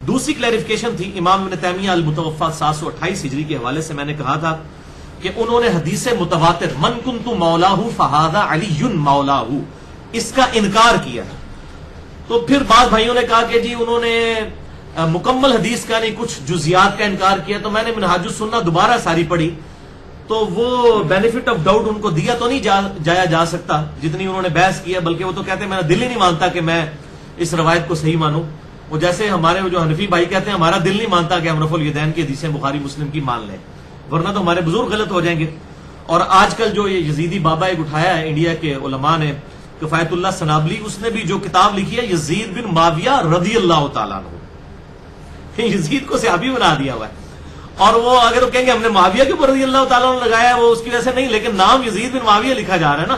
دوسری کلیریفیکیشن تھی امام ابن تیمیہ المتوفا 728 ہجری کے حوالے سے میں نے کہا تھا کہ انہوں نے حدیث متواتر من کنت مولاہ فہذا علی مولاہ اس کا انکار کیا. تو پھر بعض بھائیوں نے کہا کہ جی انہوں نے مکمل حدیث کا نہیں کچھ جزیات کا انکار کیا. تو میں نے منہاج السنہ دوبارہ ساری پڑھی تو وہ بینیفٹ آف ڈاؤٹ ان کو دیا تو نہیں جایا جا سکتا جتنی انہوں نے بحث کیا, بلکہ وہ تو کہتے ہیں میرا دل ہی نہیں مانتا کہ میں اس روایت کو صحیح مانوں. وہ جیسے ہمارے جو حنفی بھائی کہتے ہیں ہمارا دل نہیں مانتا کہ ہم رفع الیدین کی حدیثیں بخاری مسلم کی مان لیں, ورنہ تو ہمارے بزرگ غلط ہو جائیں گے. اور آج کل جو یہ یزیدی بابا ایک اٹھایا ہے انڈیا کے علماء نے, کفایت اللہ سنابلی, اس نے بھی جو کتاب لکھی ہے یزید بن معاویہ رضی اللہ تعالیٰ عنہ, یزید کو صحابی بنا دیا ہوا ہے. اور وہ اگر وہ کہیں گے ہم نے معاویہ کے اوپر رضی اللہ تعالیٰ عنہ لگایا ہے, وہ اس کی وجہ سے نہیں, لیکن نام یزید بن معاویہ لکھا جا رہا ہے نا,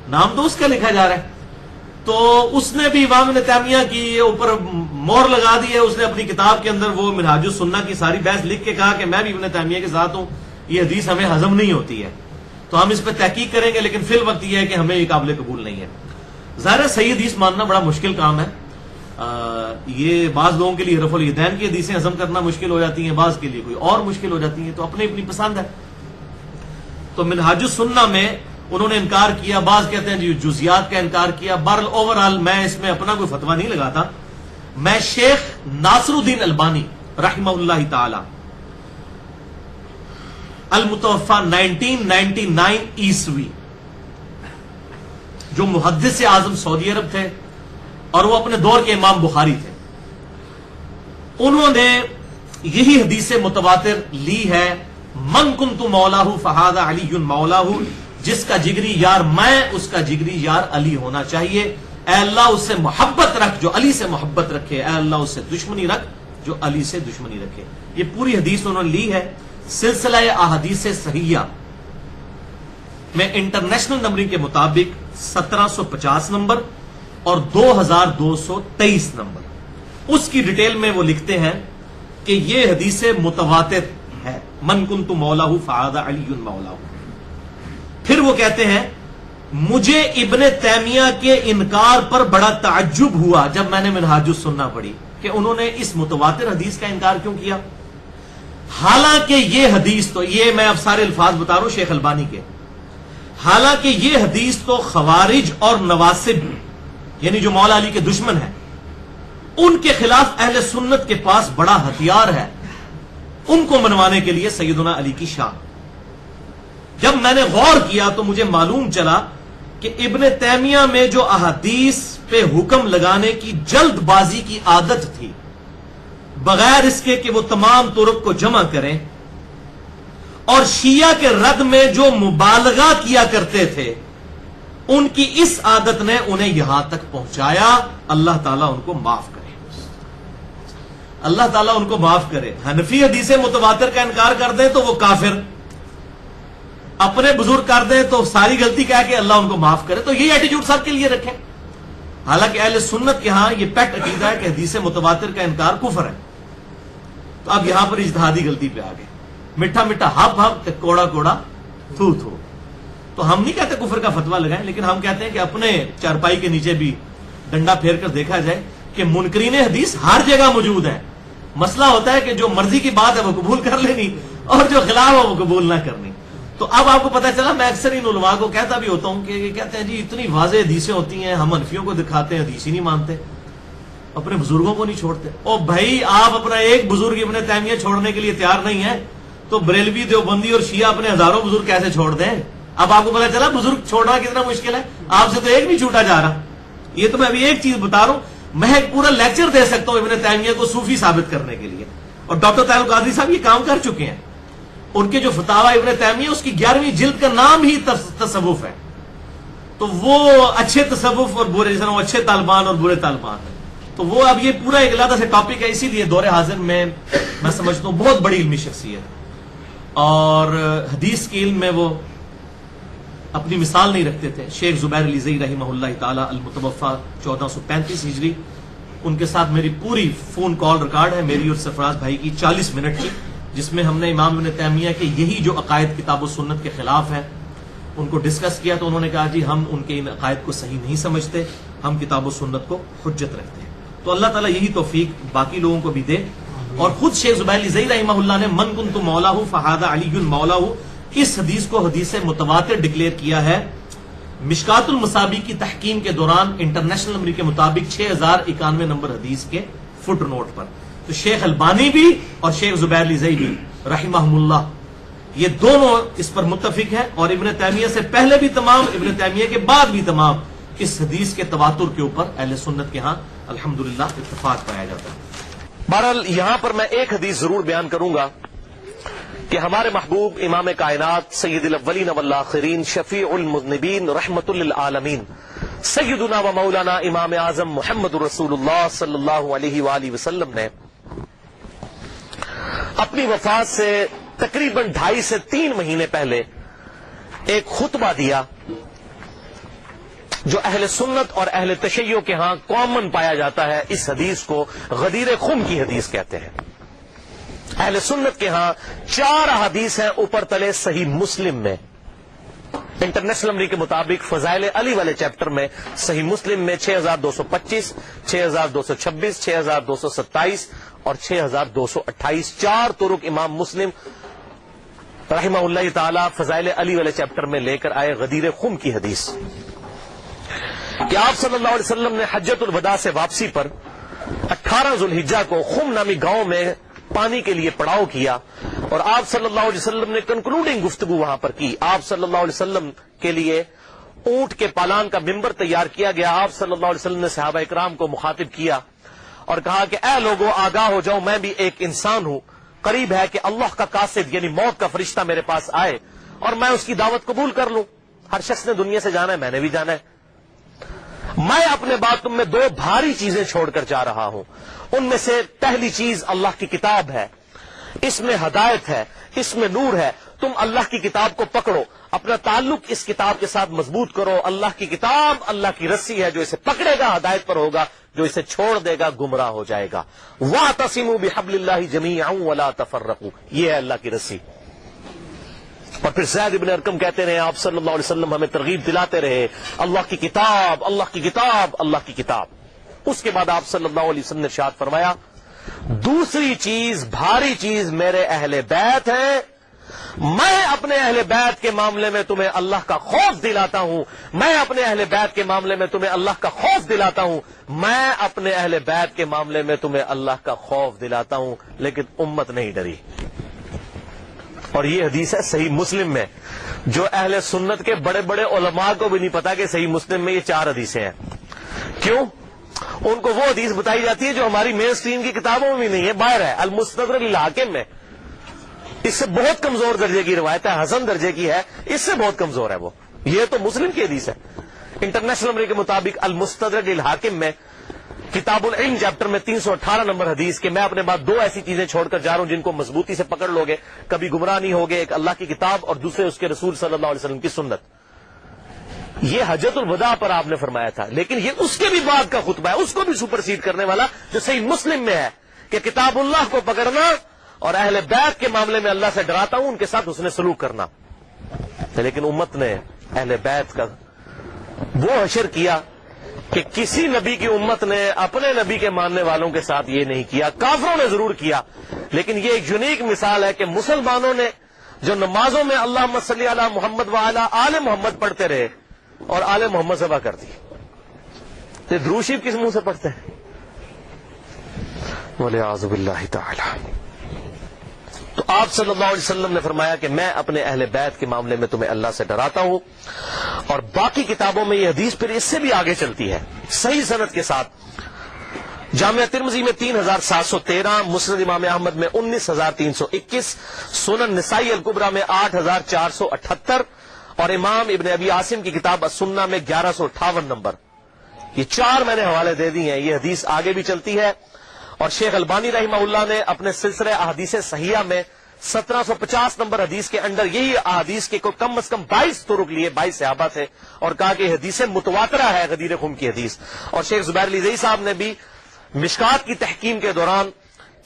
نام تو اس کا لکھا جا رہا ہے. تو اس نے بھی امام ابن تیمیہ کی اوپر مور لگا دی ہے. اس نے اپنی کتاب کے اندر وہ منہاج السنہ کی ساری بحث لکھ کے کہا کہ میں بھی ابن تیمیہ کے ساتھ ہوں, یہ حدیث ہمیں ہضم نہیں ہوتی ہے. تو ہم اس پہ تحقیق کریں گے, لیکن فی الوقت یہ ہے کہ ہمیں یہ قابل قبول نہیں ہے. ظاہر ہے صحیح حدیث ماننا بڑا مشکل کام ہے. یہ بعض لوگوں کے لیے رفع الیدین کی حدیثیں ہضم کرنا مشکل ہو جاتی ہیں, بعض کے لیے کوئی اور مشکل ہو جاتی ہیں, تو اپنی اپنی پسند ہے. تو منہاج السنہ میں انہوں نے انکار کیا, بعض کہتے ہیں جی جزیات کا انکار کیا. بہرحال اوورآل میں اس میں اپنا کوئی فتویٰ نہیں لگاتا. میں شیخ ناصر الدین البانی رحمہ اللہ تعالی المتوفا 1999 عیسوی, جو محدث اعظم سعودی عرب تھے اور وہ اپنے دور کے امام بخاری تھے, انہوں نے یہی حدیث متواتر لی ہے من کنت مولاہ فہذا علی مولاہ, جس کا جگری یار میں, اس کا جگری یار علی ہونا چاہیے. اے اللہ اس سے محبت رکھ جو علی سے محبت رکھے, اے اللہ اس سے دشمنی رکھ جو علی سے دشمنی رکھے. یہ پوری حدیث انہوں نے لی ہے سلسلہ احادیث صحیحہ میں انٹرنیشنل نمبرنگ کے مطابق 1750 نمبر اور 2223 نمبر. اس کی ڈیٹیل میں وہ لکھتے ہیں کہ یہ حدیث متواتر ہے, من کنت مولاہ فہذا علی مولاہ. پھر وہ کہتے ہیں مجھے ابن تیمیہ کے انکار پر بڑا تعجب ہوا جب میں نے منہاج السنہ پڑھی کہ انہوں نے اس متواتر حدیث کا انکار کیوں کیا, حالانکہ یہ حدیث تو, یہ میں اب سارے الفاظ بتا رہا ہوں شیخ البانی کے, حالانکہ یہ حدیث تو خوارج اور نواسب یعنی جو مولا علی کے دشمن ہیں ان کے خلاف اہل سنت کے پاس بڑا ہتھیار ہے ان کو منوانے کے لیے سیدنا علی کی شان. جب میں نے غور کیا تو مجھے معلوم چلا کہ ابن تیمیہ میں جو احادیث پہ حکم لگانے کی جلد بازی کی عادت تھی, بغیر اس کے کہ وہ تمام طرق کو جمع کریں, اور شیعہ کے رد میں جو مبالغہ کیا کرتے تھے, ان کی اس عادت نے انہیں یہاں تک پہنچایا. اللہ تعالیٰ ان کو معاف کرے, اللہ تعالیٰ ان کو معاف کرے. حنفی حدیث متواتر کا انکار کر دیں تو وہ کافر, اپنے بزرگ کر دیں تو ساری غلطی کہہ کے اللہ ان کو معاف کرے. تو یہی ایٹیٹیوڈ سب کے لیے رکھیں. حالانکہ اہل سنت کے ہاں یہ پیٹ عقیدہ ہے کہ حدیث متواتر کا انکار کفر ہے. تو اب یہاں پر اجتہادی غلطی پہ آ گئے, میٹھا میٹھا ہپ ہپ کوڑا کوڑا تھو تھو. تو ہم نہیں کہتے کفر کا فتویٰ لگائیں, لیکن ہم کہتے ہیں کہ اپنے چارپائی کے نیچے بھی ڈنڈا پھیر کر دیکھا جائے کہ منکرین حدیث ہر جگہ موجود ہیں. مسئلہ ہوتا ہے کہ جو مرضی کی بات ہے وہ قبول کر لینی اور جو خلاف ہے وہ قبول نہ کرنی. تو اب آپ کو پتہ چلا, میں اکثر ان علماء کو کہتا بھی ہوتا ہوں کہ یہ کہتے ہیں جی اتنی واضح حدیثیں ہوتی ہیں, ہم حنفیوں کو دکھاتے ہیں حدیث ہی نہیں مانتے, اپنے بزرگوں کو نہیں چھوڑتے. او بھائی آپ اپنا ایک بزرگ ابن تیمیہ چھوڑنے کے لیے تیار نہیں ہے تو بریلوی دیوبندی اور شیعہ اپنے ہزاروں بزرگ کیسے چھوڑ دیں. اب آپ کو پتہ چلا بزرگ چھوڑنا کتنا مشکل ہے, آپ سے تو ایک نہیں چھوٹا جا رہا. یہ تو میں ابھی ایک چیز بتا رہا ہوں, میں ایک پورا لیکچر دے سکتا ہوں ابن تیمیہ کو صوفی ثابت کرنے کے لیے, اور ڈاکٹر طاہر القادری صاحب یہ کام کر چکے ہیں. ان کے جو فتاوی ابن تیمیہ اس کی 11ویں جلد کا نام ہی تصوف ہے. تو وہ اچھے تصوف اور برے, جیسے وہ اچھے طالبان اور برے طالبان ہیں. تو وہ اب یہ پورا ایک علیحدہ سے ٹاپک ہے, اسی لیے دور حاضر میں سمجھتا ہوں بہت بڑی علمی شخصیت, اور حدیث کے علم میں وہ اپنی مثال نہیں رکھتے تھے. شیخ زبیر علی زئی رحمہ اللہ تعالی المتوفا 1435 ہجری, ان کے ساتھ میری پوری فون کال ریکارڈ ہے میری اور سرفراز بھائی کی 40 منٹ کی, جس میں ہم نے امام ابن تیمیہ کے یہی جو عقائد کتاب و سنت کے خلاف ہیں ان کو ڈسکس کیا. تو انہوں نے کہا جی ہم ان کے ان عقائد کو صحیح نہیں سمجھتے, ہم کتاب و سنت کو حجت رکھتے ہیں. تو اللہ تعالیٰ یہی توفیق باقی لوگوں کو بھی دے. اور خود شیخ زبیر الزئی رحمہ اللہ نے من کنت مولاہ فہذا علی مولاہ اس حدیث کو حدیث متواتر ڈکلیئر کیا ہے. مشکات المصابیح کی تحقیم کے دوران انٹرنیشنل نمبر کے مطابق 6091 نمبر حدیث کے فٹ نوٹ پر. تو شیخ البانی بھی اور شیخ زبیر الزئی بھی رحمہم اللہ یہ دونوں اس پر متفق ہیں، اور ابن تیمیہ سے پہلے بھی تمام، ابن تیمیہ کے بعد بھی تمام اس حدیث کے تواتر کے اوپر اہل سنت کے ہاں الحمدللہ اتفاق پایا جاتا ہے. بہرحال یہاں پر میں ایک حدیث ضرور بیان کروں گا کہ ہمارے محبوب امام کائنات سید الاولین والآخرین شفیع المذنبین رحمت للعالمین سیدنا و مولانا امام اعظم محمد رسول اللہ صلی اللہ علیہ وآلہ وسلم نے اپنی وفات سے تقریباً 2.5 سے 3 مہینے پہلے ایک خطبہ دیا جو اہل سنت اور اہل تشیع کے ہاں کامن پایا جاتا ہے. اس حدیث کو غدیر خم کی حدیث کہتے ہیں. اہل سنت کے ہاں 4 حدیث ہیں اوپر تلے صحیح مسلم میں. انٹرنیشنل نمبر کے مطابق فضائل علی والے چیپٹر میں صحیح مسلم میں 6225 6226 6227 اور 6228 4 طرق امام مسلم رحمہ اللہ تعالی فضائل علی والے چیپٹر میں لے کر آئے. غدیر خم کی حدیث کہ آپ صلی اللہ علیہ وسلم نے حجۃ الوداع سے واپسی پر 18 ذوالحجہ کو خم نامی گاؤں میں پانی کے لیے پڑاؤ کیا، اور آپ صلی اللہ علیہ وسلم نے کنکلوڈنگ گفتگو وہاں پر کی. آپ صلی اللہ علیہ وسلم کے لیے اونٹ کے پالان کا ممبر تیار کیا گیا. آپ صلی اللہ علیہ وسلم نے صحابہ اکرام کو مخاطب کیا اور کہا کہ اے لوگوں آگاہ ہو جاؤ، میں بھی ایک انسان ہوں، قریب ہے کہ اللہ کا قاصد یعنی موت کا فرشتہ میرے پاس آئے اور میں اس کی دعوت قبول کر لوں. ہر شخص نے دنیا سے جانا ہے، میں نے بھی جانا ہے. میں اپنے بعد تم میں 2 بھاری چیزیں چھوڑ کر جا رہا ہوں. ان میں سے پہلی چیز اللہ کی کتاب ہے، اس میں ہدایت ہے، اس میں نور ہے. تم اللہ کی کتاب کو پکڑو، اپنا تعلق اس کتاب کے ساتھ مضبوط کرو. اللہ کی کتاب اللہ کی رسی ہے، جو اسے پکڑے گا ہدایت پر ہوگا، جو اسے چھوڑ دے گا گمراہ ہو جائے گا. وَاعْتَصِمُوا بِحَبْلِ اللَّهِ جَمِيعًا وَلَا تَفَرَّقُوا، یہ ہے اللہ کی رسی. اور پھر زید بن ارقم کہتے رہے آپ صلی اللہ علیہ وسلم ہمیں ترغیب دلاتے رہے اللہ کی کتاب اللہ کی کتاب اللہ کی کتاب. اس کے بعد آپ صلی اللہ علیہ وسلم نے ارشاد فرمایا دوسری چیز بھاری چیز میرے اہل بیت ہیں. میں اپنے اہل بیت کے معاملے میں تمہیں اللہ کا خوف دلاتا ہوں. میں اپنے اہل بیت کے معاملے میں تمہیں اللہ کا خوف دلاتا ہوں. میں اپنے اہل بیت کے معاملے میں تمہیں اللہ کا خوف دلاتا ہوں. لیکن امت نہیں ڈری. اور یہ حدیث ہے صحیح مسلم میں، جو اہل سنت کے بڑے بڑے علماء کو بھی نہیں پتا کہ صحیح مسلم میں یہ 4 حدیثیں ہیں. کیوں؟ ان کو وہ حدیث بتائی جاتی ہے جو ہماری مین اسٹریم کی کتابوں میں بھی نہیں ہے، باہر ہے المستدرک للحاکم میں. اس سے بہت کمزور درجے کی روایت ہے، حسن درجے کی ہے، اس سے بہت کمزور ہے وہ. یہ تو مسلم کی حدیث ہے. انٹرنیشنل نمبر کے مطابق المستدرک للحاکم میں کتاب العلم چیپٹر میں 318 نمبر حدیث کہ میں اپنے بعد 2 ایسی چیزیں چھوڑ کر جا رہا ہوں جن کو مضبوطی سے پکڑ لو گے کبھی گمراہ نہیں ہوگے. ایک اللہ کی کتاب اور دوسرے اس کے رسول صلی اللہ علیہ وسلم کی سنت. یہ حجۃ الوداع پر آپ نے فرمایا تھا، لیکن یہ اس کے بھی بعد کا خطبہ ہے، اس کو بھی سپرسیڈ کرنے والا جو صحیح مسلم میں ہے کہ کتاب اللہ کو پکڑنا اور اہل بیت کے معاملے میں اللہ سے ڈراتا ہوں، ان کے ساتھ حسن سلوک کرنا. لیکن امت نے اہل بیت کا وہ حشر کیا کہ کسی نبی کی امت نے اپنے نبی کے ماننے والوں کے ساتھ یہ نہیں کیا. کافروں نے ضرور کیا، لیکن یہ ایک یونیک مثال ہے کہ مسلمانوں نے جو نمازوں میں اللہم صلی علی محمد وعلی آل محمد پڑھتے رہے اور آل محمد ذبح کر دی. تو درود شریف کس منہ سے پڑھتے ہیں؟ والعیاذ باللہ تعالی. تو آپ صلی اللہ علیہ وسلم نے فرمایا کہ میں اپنے اہل بیت کے معاملے میں تمہیں اللہ سے ڈراتا ہوں. اور باقی کتابوں میں یہ حدیث پھر اس سے بھی آگے چلتی ہے صحیح سند کے ساتھ. جامعہ ترمذی میں 3713، مسند امام احمد میں 19321، سنن نسائی الکبریٰ میں 8478 اور امام ابن ابی عاصم کی کتاب السنہ میں 1158 نمبر. یہ 4 میں نے حوالے دے دی ہیں. یہ حدیث آگے بھی چلتی ہے اور شیخ البانی رحمہ اللہ نے اپنے سلسلہ احادیث صحیحہ میں 1750 نمبر حدیث کے اندر یہی احادیث کے کم از کم 22 طرق لیے، 22 صحابہ تھے اور کہا کہ حدیث متواترہ ہے غدیر خم کی حدیث. اور شیخ زبیر الزئی صاحب نے بھی مشکات کی تحقیم کے دوران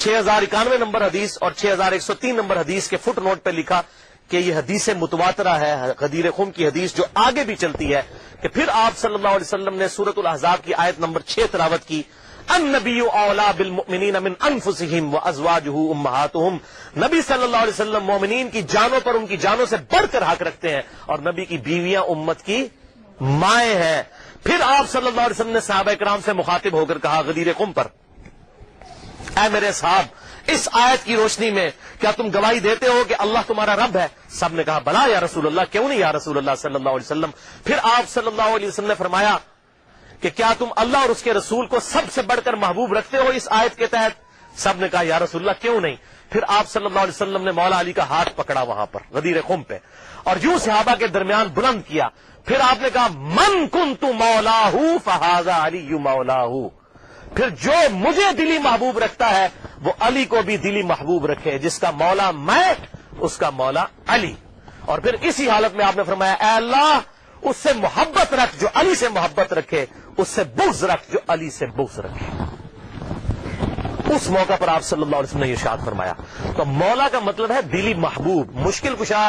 6091 نمبر حدیث اور 6103 نمبر حدیث کے فٹ نوٹ پہ لکھا کہ یہ حدیث متواترہ ہے غدیر خم کی حدیث، جو آگے بھی چلتی ہے کہ پھر آپ صلی اللہ علیہ وسلم نے سورۃ الاحزاب کی آیت نمبر 6 تلاوت کی. النبی اولا بالمؤمنین من انفسہم وازواجہ امہاتہم، نبی صلی اللہ علیہ وسلم مومنین کی جانوں پر ان کی جانوں سے بڑھ کر حق رکھتے ہیں، اور نبی کی بیویاں امت کی مائیں ہیں۔ پھر آپ صلی اللہ علیہ وسلم نے صحابہ کرام سے مخاطب ہو کر کہا غدیر قم پر، اے میرے صاحب اس آیت کی روشنی میں کیا تم گواہی دیتے ہو کہ اللہ تمہارا رب ہے؟ سب نے کہا بلا یا رسول اللہ، کیوں نہیں یا رسول اللہ صلی اللہ علیہ وسلم۔ پھر آپ صلی اللہ علیہ وسلم نے فرمایا کہ کیا تم اللہ اور اس کے رسول کو سب سے بڑھ کر محبوب رکھتے ہو اس آیت کے تحت؟ سب نے کہا یا رسول اللہ کیوں نہیں۔ پھر آپ صلی اللہ علیہ وسلم نے مولا علی کا ہاتھ پکڑا وہاں پر غدیر قم پہ، اور یوں صحابہ کے درمیان بلند کیا۔ پھر آپ نے کہا من کنت مولاہ فہذا علی مولاہ، پھر جو مجھے دلی محبوب رکھتا ہے وہ علی کو بھی دلی محبوب رکھے، جس کا مولا میں اس کا مولا علی۔ اور پھر اسی حالت میں آپ نے فرمایا اے اللہ اس سے محبت رکھ جو علی سے محبت رکھے، اس سے بغض رکھ جو علی سے بغض رکھے۔ اس موقع پر آپ صلی اللہ علیہ وسلم نے ارشاد فرمایا۔ تو مولا کا مطلب ہے دلی محبوب، مشکل کشا،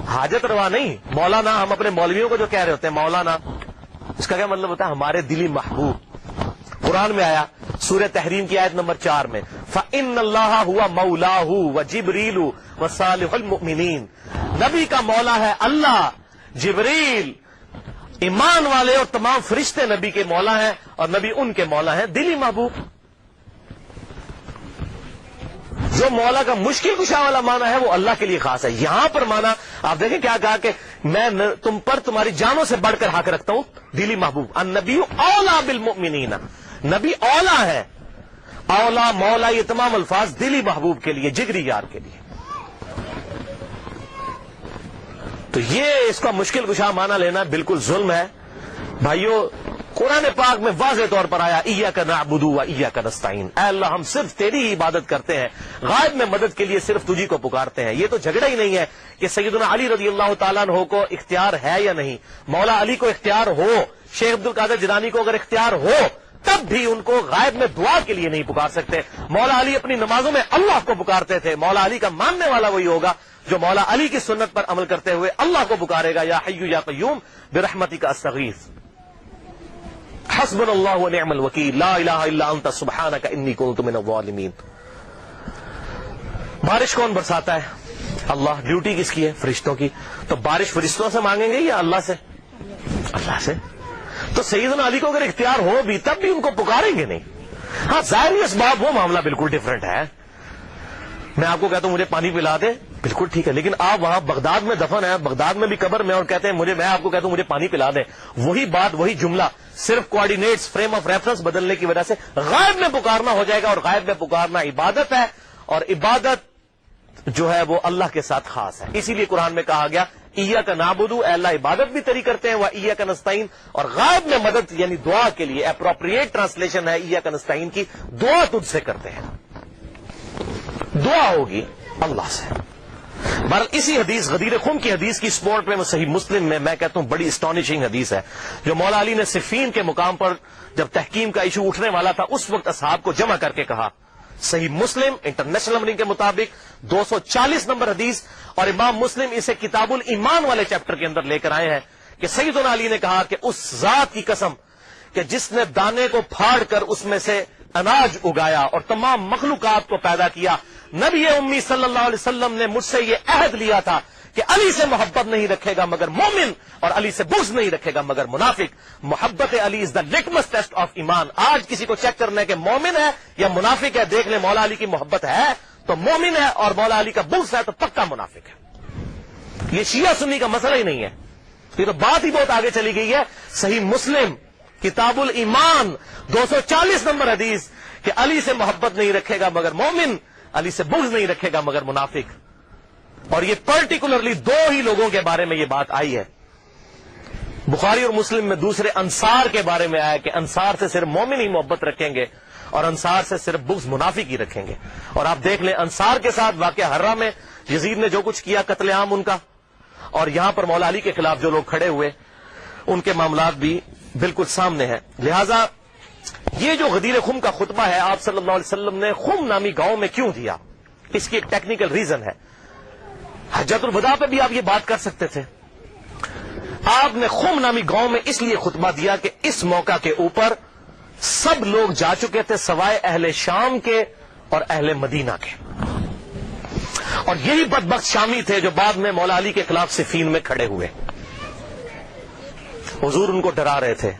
حاجت روا نہیں۔ مولانا ہم اپنے مولویوں کو جو کہہ رہے ہوتے ہیں مولانا، اس کا کیا مطلب ہوتا ہے؟ ہمارے دلی محبوب۔ قرآن میں آیا سورہ تحریم کی آیت نمبر 4 میں فَإِنَّ اللَّهَ هُوَ مَوْلَاهُ وَجِبْرِيلُ وَصَالِحُ الْمُؤْمِنِينَ، نبی کا مولا ہے اللہ، جبریل، ایمان والے اور تمام فرشتے نبی کے مولا ہیں، اور نبی ان کے مولا ہیں دلی محبوب۔ جو مولا کا مشکل کشا والا معنی ہے وہ اللہ کے لیے خاص ہے۔ یہاں پر معنی آپ دیکھیں کیا کہا کہ میں تم پر تمہاری جانوں سے بڑھ کر حق رکھتا ہوں، دلی محبوب۔ النبی اولا بالمؤمنین، نبی اولا ہے، اولا مولا یہ تمام الفاظ دلی محبوب کے لیے، جگری یار کے لیے۔ تو یہ اس کا مشکل کشا معنی لینا بالکل ظلم ہے بھائیو۔ قرآن پاک میں واضح طور پر آیا ایاک نعبد و ایاک نستعین، اے اللہ ہم صرف تیری ہی عبادت کرتے ہیں، غائب میں مدد کے لیے صرف تجھی کو پکارتے ہیں۔ یہ تو جھگڑا ہی نہیں ہے کہ سیدنا علی رضی اللہ تعالیٰ عنہ کو اختیار ہے یا نہیں، مولا علی کو اختیار ہو، شیخ عبد القادر جیلانی کو اگر اختیار ہو تب بھی ان کو غائب میں دعا کے لیے نہیں پکار سکتے۔ مولا علی اپنی نمازوں میں اللہ کو پکارتے تھے۔ مولا علی کا ماننے والا وہی ہوگا جو مولا علی کی سنت پر عمل کرتے ہوئے اللہ کو پکارے گا، یا حی یا قیوم برحمتک استغیث، حسبنا اللہ ونعم الوکیل، لا الہ الا انت سبحانک انی کنت من الظالمین۔ بارش کون برساتا ہے؟ اللہ۔ ڈیوٹی کس کی ہے؟ فرشتوں کی۔ تو بارش فرشتوں سے مانگیں گے یا اللہ سے؟ اللہ سے۔ تو سیدنا علی کو اگر اختیار ہو بھی تب بھی ان کو پکاریں گے نہیں۔ ہاں ظاہری اسباب وہ معاملہ بالکل ڈفرنٹ ہے۔ میں آپ کو کہتا ہوں مجھے پانی پلا دے، بالکل ٹھیک ہے، لیکن آپ وہاں بغداد میں دفن ہیں، بغداد میں بھی قبر میں، اور کہتے ہیں میں آپ کو کہتا ہوں مجھے پانی پلا دیں، وہی بات وہی جملہ صرف کوآرڈینیٹس فریم آف ریفرنس بدلنے کی وجہ سے غائب میں پکارنا ہو جائے گا، اور غائب میں پکارنا عبادت ہے، اور عبادت جو ہے وہ اللہ کے ساتھ خاص ہے۔ اسی لیے قرآن میں کہا گیا ایاک نعبد، اے اللہ عبادت بھی تیری کرتے ہیں، و ایاک نستعین، اور غائب میں مدد یعنی دعا کے لیے اپروپریٹ ٹرانسلیشن ہے ایاک نستعین کی، دعا تجھ سے کرتے ہیں، دعا ہوگی اللہ سے۔ بہرحال اسی حدیث غدیر خم کی حدیث کی سپورٹ میں صحیح مسلم میں کہتا ہوں بڑی اسٹانشنگ حدیث ہے، جو مولا علی نے صفین کے مقام پر جب تحکیم کا ایشو اٹھنے والا تھا اس وقت اصحاب کو جمع کر کے کہا۔ صحیح مسلم انٹرنیشنل نمبرنگ کے مطابق 240 نمبر حدیث، اور امام مسلم اسے کتاب الایمان والے چیپٹر کے اندر لے کر آئے ہیں کہ سیدنا علی نے کہا کہ اس ذات کی قسم کہ جس نے دانے کو پھاڑ کر اس میں سے اناج اگایا اور تمام مخلوقات کو پیدا کیا، نبی امی صلی اللہ علیہ وسلم نے مجھ سے یہ عہد لیا تھا کہ علی سے محبت نہیں رکھے گا مگر مومن، اور علی سے بغض نہیں رکھے گا مگر منافق۔ محبت علی از دا لٹمس ٹیسٹ آف ایمان۔ آج کسی کو چیک کرنا ہے کہ مومن ہے یا منافق ہے، دیکھ لیں مولا علی کی محبت ہے تو مومن ہے، اور مولا علی کا بغض ہے تو پکا منافق ہے۔ یہ شیعہ سنی کا مسئلہ ہی نہیں ہے، یہ تو بات ہی بہت آگے چلی گئی ہے۔ صحیح مسلم کتاب الایمان 240 نمبر حدیث کہ علی سے محبت نہیں رکھے گا مگر مومن، علی سے بغض نہیں رکھے گا مگر منافق۔ اور یہ پرٹیکولرلی دو ہی لوگوں کے بارے میں یہ بات آئی ہے۔ بخاری اور مسلم میں دوسرے انصار کے بارے میں آیا کہ انصار سے صرف مومن ہی محبت رکھیں گے اور انصار سے صرف بغض منافق ہی رکھیں گے۔ اور آپ دیکھ لیں انصار کے ساتھ واقعہ ہرہ میں یزید نے جو کچھ کیا، قتل عام ان کا، اور یہاں پر مولا علی کے خلاف جو لوگ کھڑے ہوئے ان کے معاملات بھی بالکل سامنے ہیں۔ لہذا یہ جو غدیر خم کا خطبہ ہے آپ صلی اللہ علیہ وسلم نے خم نامی گاؤں میں کیوں دیا، اس کی ایک ٹیکنیکل ریزن ہے۔ حجۃ الوداع پہ بھی آپ یہ بات کر سکتے تھے، آپ نے خم نامی گاؤں میں اس لیے خطبہ دیا کہ اس موقع کے اوپر سب لوگ جا چکے تھے سوائے اہل شام کے اور اہل مدینہ کے، اور یہی بدبخت شامی تھے جو بعد میں مولا علی کے خلاف صفین میں کھڑے ہوئے. حضور ان کو ڈرا رہے تھے.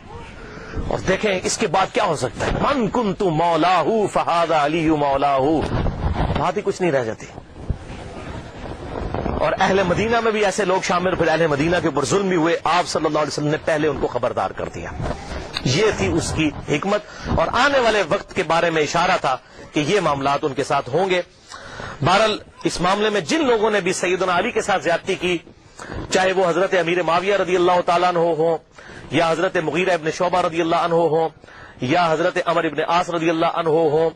اور دیکھیں اس کے بعد کیا ہو سکتا ہے، من کنت مولاہ فہذا علی مولاہ، بات ہی کچھ نہیں رہ جاتی. اور اہل مدینہ میں بھی ایسے لوگ شامل، پھر اہل مدینہ کے اوپر ظلم بھی ہوئے. آپ صلی اللہ علیہ وسلم نے پہلے ان کو خبردار کر دیا. یہ تھی اس کی حکمت، اور آنے والے وقت کے بارے میں اشارہ تھا کہ یہ معاملات ان کے ساتھ ہوں گے. بہرحال اس معاملے میں جن لوگوں نے بھی سیدنا علی کے ساتھ زیادتی کی، چاہے وہ حضرت امیر معاویہ رضی اللہ تعالیٰ عنہ ہوں، یا حضرت مغیرہ ابن شعبہ رضی اللہ عنہ ہوں، یا حضرت عمر ابن عاص رضی اللہ عنہ ہوں،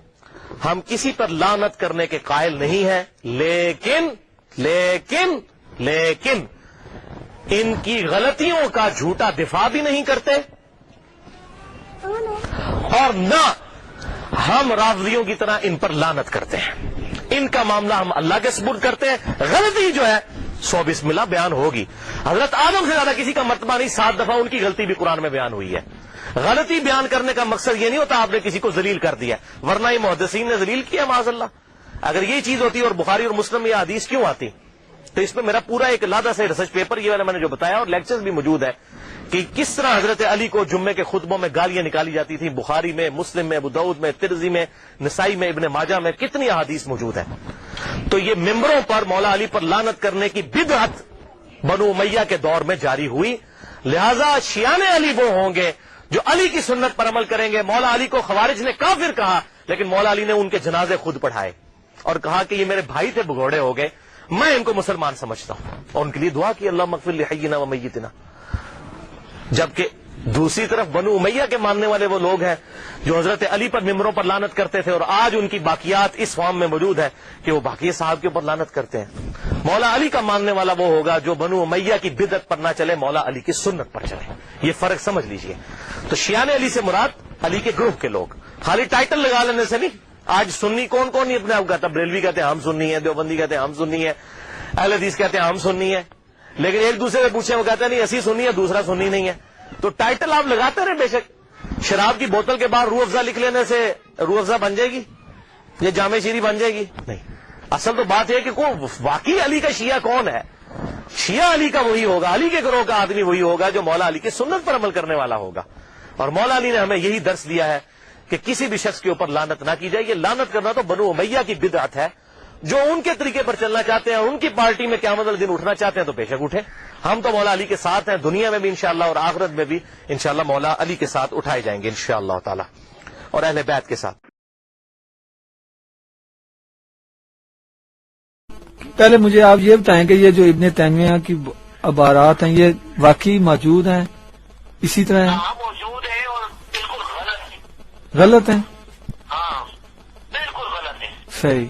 ہم کسی پر لعنت کرنے کے قائل نہیں ہیں، لیکن ان کی غلطیوں کا جھوٹا دفاع بھی نہیں کرتے، اور نہ ہم رافضیوں کی طرح ان پر لعنت کرتے ہیں. ان کا معاملہ ہم اللہ کے سپرد کرتے ہیں. غلطی جو ہے 100 بسم اللہ بیان ہوگی. حضرت آدم سے زیادہ کسی کا مرتبہ نہیں، 7 دفعہ ان کی غلطی بھی قرآن میں بیان ہوئی ہے. غلطی بیان کرنے کا مقصد یہ نہیں ہوتا آپ نے کسی کو ذلیل کر دیا، ورنہ یہ محدثین نے ذلیل کیا معاذ اللہ. اگر یہ چیز ہوتی اور بخاری اور مسلم یہ حدیث کیوں آتی؟ تو اس میں میرا پورا ایک علیحدہ سے ریسرچ پیپر یہ میں نے جو بتایا، اور لیکچرز بھی موجود ہے کہ کس طرح حضرت علی کو جمعے کے خطبوں میں گالیاں نکالی جاتی تھیں. بخاری میں، مسلم میں، ابو داؤد میں، ترمذی میں، نسائی میں، ابن ماجہ میں کتنی احادیث موجود ہے. تو یہ ممبروں پر مولا علی پر لعنت کرنے کی بدعت بنو امیہ کے دور میں جاری ہوئی. لہذا شیعان علی وہ ہوں گے جو علی کی سنت پر عمل کریں گے. مولا علی کو خوارج نے کافر کہا، لیکن مولا علی نے ان کے جنازے خود پڑھائے اور کہا کہ یہ میرے بھائی تھے، بگوڑے ہو گئے، میں ان کو مسلمان سمجھتا ہوں، اور ان کے لیے دعا کی اللہم اغفر لحینا و میتنا. جبکہ دوسری طرف بنو امیہ کے ماننے والے وہ لوگ ہیں جو حضرت علی پر ممبروں پر لعنت کرتے تھے، اور آج ان کی باقیات اس فارم میں موجود ہے کہ وہ باقی صاحب کے اوپر لعنت کرتے ہیں. مولا علی کا ماننے والا وہ ہوگا جو بنو امیہ کی بدعت پر نہ چلے، مولا علی کی سنت پر چلے. یہ فرق سمجھ لیجئے. تو شیعان علی سے مراد علی کے گروپ کے لوگ. خالی ٹائٹل لگا لینے سے نہیں. آج سنی کون کون نہیں اپنے آپ کہتا، بریلوی کہتے ہیں ہم سنی ہیں، دیوبندی کہتے ہیں ہم سنی ہیں، اہل حدیث کہتے ہیں ہم سنی ہیں، لیکن ایک دوسرے سے پوچھیں وہ کہتے ہیں نہیں اسی سنی ہے، دوسرا سنی نہیں ہے. تو ٹائٹل آپ لگاتے رہے بے شک. شراب کی بوتل کے بعد روح افزا لکھ لینے سے روح افزا بن جائے گی یا جامع شیری بن جائے گی؟ نہیں. اصل تو بات ہے کہ واقعی علی کا شیعہ کون ہے. شیعہ علی کا وہی ہوگا، علی کے گروہ کا آدمی وہی ہوگا جو مولا علی کی سنت پر عمل کرنے والا ہوگا. اور مولا علی نے ہمیں یہی درس دیا ہے کہ کسی بھی شخص کے اوپر لعنت نہ کی جائے. یہ لعنت کرنا تو بنو امیہ کی بدعت ہے. جو ان کے طریقے پر چلنا چاہتے ہیں، ان کی پارٹی میں قیامت والے دن اٹھنا چاہتے ہیں تو بے شک اٹھے. ہم تو مولا علی کے ساتھ ہیں، دنیا میں بھی انشاءاللہ اور آخرت میں بھی انشاءاللہ مولا علی کے ساتھ اٹھائے جائیں گے انشاءاللہ تعالی، اور اہل بیت کے ساتھ. پہلے مجھے آپ یہ بتائیں کہ یہ جو ابن تیمیہ کی عبارات ہیں یہ واقعی موجود ہیں، اسی طرح ہیں؟ ہاں موجود ہیں اور بالکل غلط ہیں. غلط ہیں؟ ہاں بالکل غلط ہیں. صحیح.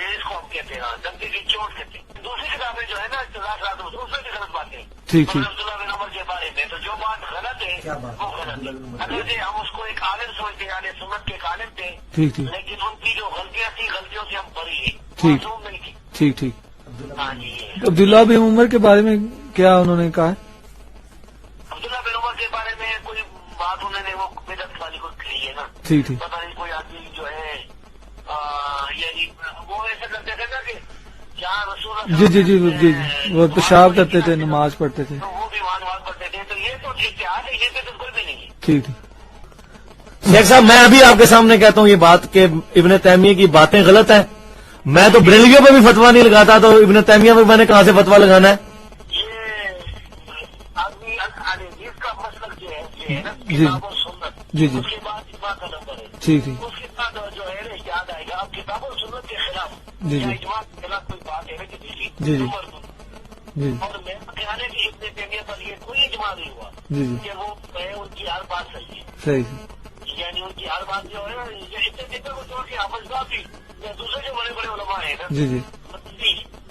اس کو ہم کہتے ہیں دندے کی چوٹ کہتے ہیں. دوسری کتابیں جو ہے نا اس میں بھی غلط باتیں ہیں. ٹھیک ٹھیک. عبداللہ بن عمر کے بارے میں تو جو بات غلط ہے وہ غلط ہے. اگر ہم اس کو ایک عالم سمجھتے ہیں، سنت کے ایک عالم تھے، ٹھیک ٹھیک. لیکن ان کی جو غلطیاں تھیں غلطیوں سے ہم بری ہیں، ٹھیک. معصوم نہیں تھی. ٹھیک ٹھیک. ہاں جی. عبداللہ بن عمر کے بارے میں کیا انہوں نے کہا؟ عبداللہ بن عمر کے بارے میں کوئی بات انہوں نے وہ بدعت والی کو کہی ہے نا. ٹھیک ٹھیک. پتہ نہیں کوئی آدمی جو ہے یعنی وہ ایسا کرتے تھے نا کہ کیا رسول جی جی جی جی وہ پیشاب کرتے تھے، نماز پڑھتے تھے. تو وہ بھی نماز پڑھتے تھے. تو یہ تو اتحاد ہے، یہ تو بالکل بھی نہیں ہے. ٹھیک ٹھیک. شیخ صاحب میں ابھی آپ کے سامنے کہتا ہوں یہ بات کہ ابن تیمیہ کی باتیں غلط ہیں. میں تو بریلویوں پہ بھی فتویٰ نہیں لگاتا، تو ابن تیمیہ پہ میں نے کہاں سے فتویٰ لگانا ہے؟ یہ آدمی حدیث کا مسلک جو ہے نا جی کتاب اور سنت، جی جی. اس کے بعد اجماع کا نمبر ہے. ٹھیک ٹھیک. اس کے بعد جو ہے نا یاد آئے گا. اب کتاب اور سنت کے خلاف جی یا جی. اجماع کے خلاف کوئی بات ہے نا کہ جی جی. جی اور میرا خیال ہے کہ ابن تیمیہ پر یہ کوئی اجماع نہیں ہوا جی جی. کہ وہ ان کی ہر بات صحیح ہے. صحیح. یعنی ان کی ہر بات جو ہے نا ابن تیمیہ کو چھوڑ کے حافظ بھی دوسرے جو بڑے بڑے علماء ہیں نا جی جی.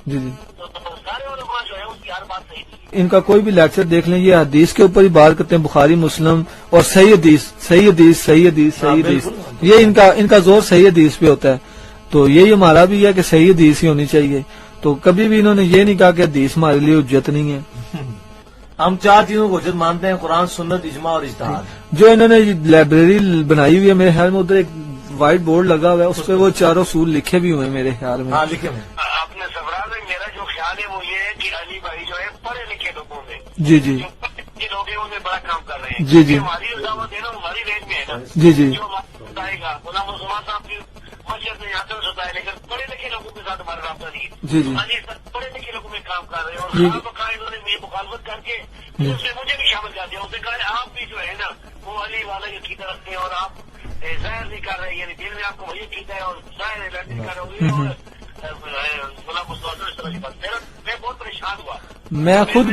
جی جی. تو سارے علماء جو ہے ان کی ہر بات صحیح تھی. ان کا کوئی بھی لیکچر دیکھ لیں، یہ حدیث کے اوپر ہی بات کرتے ہیں، بخاری مسلم اور صحیح حدیث صحیح حدیث صحیح حدیث صحیح حدیث. یہ ان کا زور صحیح حدیث پہ ہوتا ہے. تو یہی ہمارا بھی ہے کہ صحیح حدیث ہی ہونی چاہیے. تو کبھی بھی انہوں نے یہ نہیں کہا کہ حدیث ہمارے لیے حجت نہیں ہے. ہم 4 چیزوں کو حجت مانتے ہیں: قرآن، سنت، اجماع اور اجتہاد. جو انہوں نے لائبریری بنائی ہوئی ہے میرے خیال میں ادھر ایک وائٹ بورڈ لگا ہوا ہے، اس پہ وہ 4 اصول لکھے بھی ہوئے ہیں میرے خیال میں. ہاں لکھے ہوئے. اپنے سفران میں میرا جو خیال ہے وہ یہ ہے کہ علی بھائی جو ہے پڑھے لکھے لوگوں میں جی جی جو پڑھے لوگ ہیں ان میں بڑا کام کر رہے ہیں. جی جی. ہماری دعوت ہے نا ہماری رینج میں ہے نا. جی جی. جو بتائے گا غلام عثمان صاحب کی مسجد میں یہاں سے ہوتا ہے، لیکن پڑھے لکھے لوگوں کے ساتھ ہمارا رابطہ نہیں ہے. جی جی. علی سر پڑھے لکھے لوگوں میں کام کر رہے ہیں اور جی. خواہ بخواہ انہوں نے میری مخالفت کر کے اس میں مجھے بھی شامل کر دیا. اس نے کہا آپ بھی جو ہے نا وہ علی والا عقیدہ رکھتے ہیں اور آپ ظاہر نہیں کر رہے، یعنی دل میں آپ کو وہی عقیدہ ہے اور ظاہر نہیں کر رہے ہیں. غلام عثمان اس طرح کی بات میں بہت پریشان ہوا. میں خود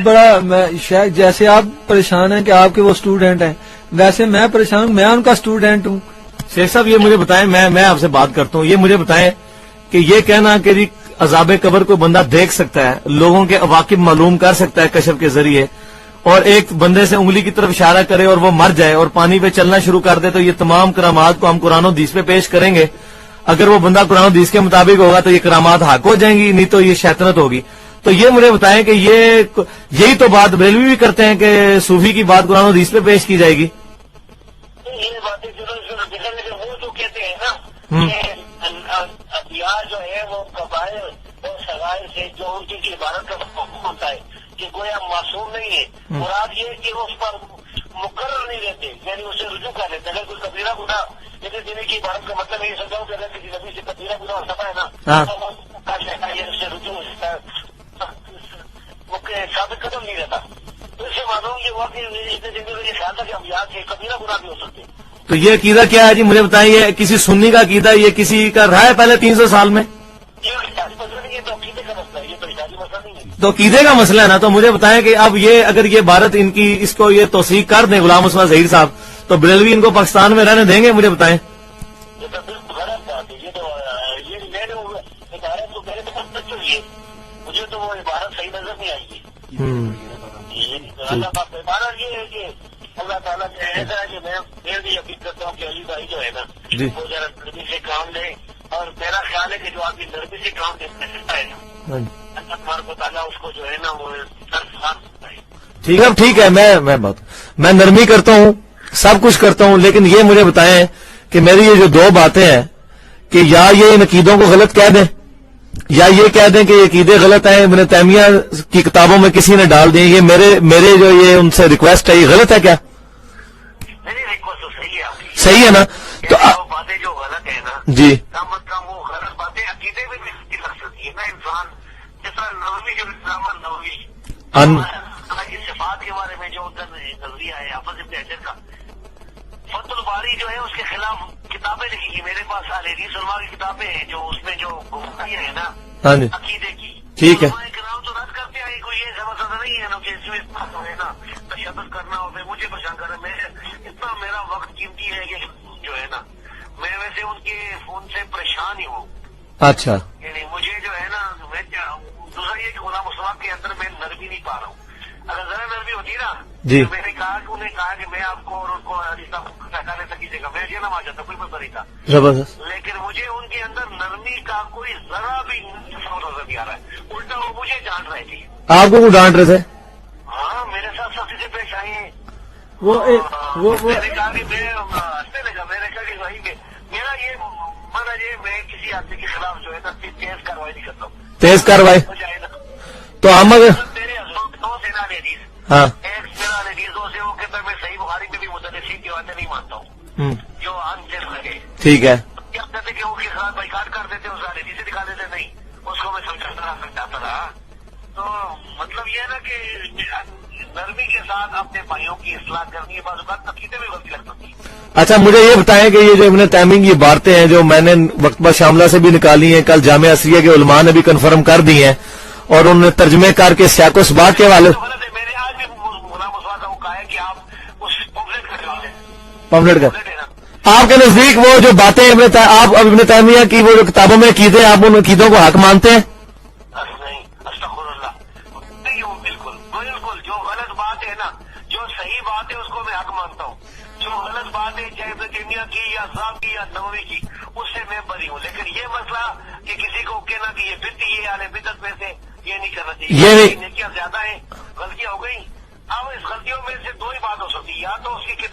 میں شاید جیسے آپ پریشان ہیں کہ آپ کے وہ اسٹوڈنٹ ہیں، ویسے میں پریشان ہوں، میں ان کا اسٹوڈنٹ ہوں. شیخ صاحب یہ مجھے بتائیں، میں آپ سے بات کرتا ہوں، یہ مجھے بتائیں کہ یہ کہنا کہ جی عذاب قبر کو بندہ دیکھ سکتا ہے، لوگوں کے عواقب معلوم کر سکتا ہے کشف کے ذریعے، اور ایک بندے سے انگلی کی طرف اشارہ کرے اور وہ مر جائے اور پانی پہ چلنا شروع کر دے، تو یہ تمام کرامات کو ہم قرآن و حدیث پہ پیش کریں گے. اگر وہ بندہ قرآن و حدیث کے مطابق ہوگا تو یہ کرامات حق ہو جائیں گی، نہیں تو یہ شیطنت ہوگی. تو یہ مجھے بتائیں کہ یہی تو بات بریلوی بھی کرتے ہیں کہ صوفی کی بات قرآن و حدیث پہ پیش کی جائے گی. یہ باتیں لیکن وہ جو کہتے ہیں نا کہ ابیار جو ہے وہ قبائل اور سرائے سے جو ان کی عبارت کا حکم ہوتا ہے کہ گویا معصوم نہیں ہے. مراد یہ کہ وہ اس پر مقرر نہیں رہتے، یعنی اسے رجوع کر لیتے. اگر کوئی کبیرہ گناہ جیسے دینے کی عبارت کا مطلب یہ سمجھاؤں کہ اگر کسی نبی سے کبیرہ گناہ ہو سکتا ہے نا اس سے رجوع ثابت قدم نہیں رہتا. تو اس سے معلوم یہ ہوا کہ یہ خیال تھا کہ ابیار سے کبیرہ گناہ بھی ہو سکتے. تو یہ عقیدہ کیا ہے جی مجھے بتائیں، یہ کسی سنی کا عقیدہ، یہ کسی کا رہا ہے پہلے 300 سال میں؟ یہ مسئلہ نہیں ہے، تو عقیدے کا مسئلہ ہے، یہ تو اجتہادی مسئلہ نہیں ہے. تو عقیدے کا مسئلہ ہے نا. تو مجھے بتائیں کہ اب یہ اگر یہ بھارت ان کی اس کو یہ توثیق کر دیں غلام عثمان ظہیر صاحب، تو بریلوی ان کو پاکستان میں رہنے دیں گے؟ مجھے بتائیں. یہ تو بالکل غلط بات ہے. یہ تو میں نے عبارت تو میرے پاس بچ چکی ہے، مجھے تو وہ عبارت صحیح نظر نہیں آئی ہے. عبارت یہ ہے کہ اللہ تعالیٰ سے ایسا ہے کہ میں بھی اپیل کرتا ہوں کہ علی بھائی جو ہے نا وہ ذرا نرمی سے کام لیں، اور میرا خیال ہے کہ جو آدمی نرمی سے کام لیتا ہے نا اللہ تبارک و تعالیٰ اس کو جو ہے نا وہ سکتا ہے. ٹھیک ہے ٹھیک ہے، میں نرمی کرتا ہوں، سب کچھ کرتا ہوں، لیکن یہ مجھے بتائیں کہ میری یہ جو 2 باتیں ہیں کہ یا یہ ان عقیدوں کو غلط کہہ دیں یا یہ کہہ دیں کہ یہ عقیدے غلط ہیں، ابن تیمیہ کی کتابوں میں کسی نے ڈال دیے، یہ میرے جو یہ ان سے ریکویسٹ ہے، یہ غلط ہے کیا؟ نہیں ریکویسٹ تو صحیح ہے آپ کی. صحیح ہے نا. تو وہ باتیں جو غلط ہے نا جی کم از کم وہ غلط باتیں عقیدے میں بھی لگ سکتی ہے نا. انسان جس طرح نووی جو اسلام نووی اللہ کی صفات کے بارے میں جو ان کا نظریہ ہے حافظ ابن حجر کا فتح الباری جو ہے اس کے خلاف کتابیں لکھی ہیں. میرے پاس حدیث علماء کی کتابیں ہیں جو اس میں جو گفتگیاں ہیں نا عقیدے کی. ٹھیک ہے. کرام تو رد کرتے ہیں، کوئی یہ زبردست نہیں ہے نا کہ اس میں جو ہے نا تشدد کرنا ہو پھر مجھے پریشان کرنا. میں اتنا میرا وقت قیمتی ہے کہ جو ہے نا میں ویسے ان کے فون سے پریشان ہی ہوں. اچھا. یعنی مجھے جو ہے نا میں دوسرا یہ کہ غلام عثمان کے اندر میں نرمی نہیں پا رہا ہوں. اگر ذرا نرمی ہوتی نا جی میں نے کہا کہ انہیں کہا کہ میں آپ کو اور ان کو ہٹانے تک کسی کا میں جنم آ جاتا کوئی مسئلہ نہیں تھا. زبردست. لیکن مجھے ان کے اندر نرمی کا کوئی ذرا بھی نظر نہیں آ رہا ہے. الٹا وہ مجھے ڈانٹ رہے تھے. آپ کو وہ ڈانٹ رہے تھے؟ ہاں میرے ساتھ سختی سے پیش آئی ہیں. وہ میں نے کہا کہ میں ہنسنے لگا. میں نے کہا کہ وہی میرا یہ مانا یہ میں کسی آدمی کے خلاف جو ہے نا تیز کاروائی نہیں کرتا ہوں. تیز کاروائی ہو جائے نا تو ہم اگر میرے 2 سینا حدیث ہاں ایک سینا حدیث 2 سے وہ کہتا ہے میں صحیح بخاری میں بھی مدرسین کی باتیں نہیں مانتا ہوں جو ان سے لگے. ٹھیک ہے. کیا کہتے کہ ان کے خلاف بائیکاٹ کر دیتے اس حدیث سے دکھا دیتے نہیں اس کو میں سمجھاتا رہا. تو مطلب یہ ہے نا کہ نرمی کے ساتھ اپنے بھائیوں کی اصلاح کرنی ہے. بعض اوقات عقیدے میں غلطی لگ سکتی ہے. اچھا مجھے یہ بتائیں کہ یہ جو ابن تیمیہ کی باتیں ہیں جو میں نے مکتبہ شاملہ سے بھی نکالی ہیں، کل جامعہ عصریہ کے علماء نے بھی کنفرم کر دی ہیں اور انہوں نے ترجمے کر کے سیاق و سباق کے والے میں نے آج بھی غلام عثمان کو کہا ہے کہ آپ اس پمفلٹ کا آپ کے نزدیک وہ جو باتیں آپ ابن تیمیہ کی وہ جو کتابوں میں عقیدے آپ ان عقیدوں کو حق مانتے ہیں؟ نہیں استغفر اللہ نہیں ہوں بالکل بالکل. جو غلط بات ہے نا جو صحیح بات ہے اس کو میں حق مانتا ہوں. جو غلط بات ہے چاہے ابن تیمیہ کی یا صاحب کی یا نووی کی اس سے میں بری ہوں. لیکن یہ مسئلہ کہ کسی کو کہنا کہ یہ بدعت یہ اہل بدعت میں سے یہ نہیں کرنا چاہیے. یہ نیکیاں زیادہ ہیں غلطیاں ہو گئی. اب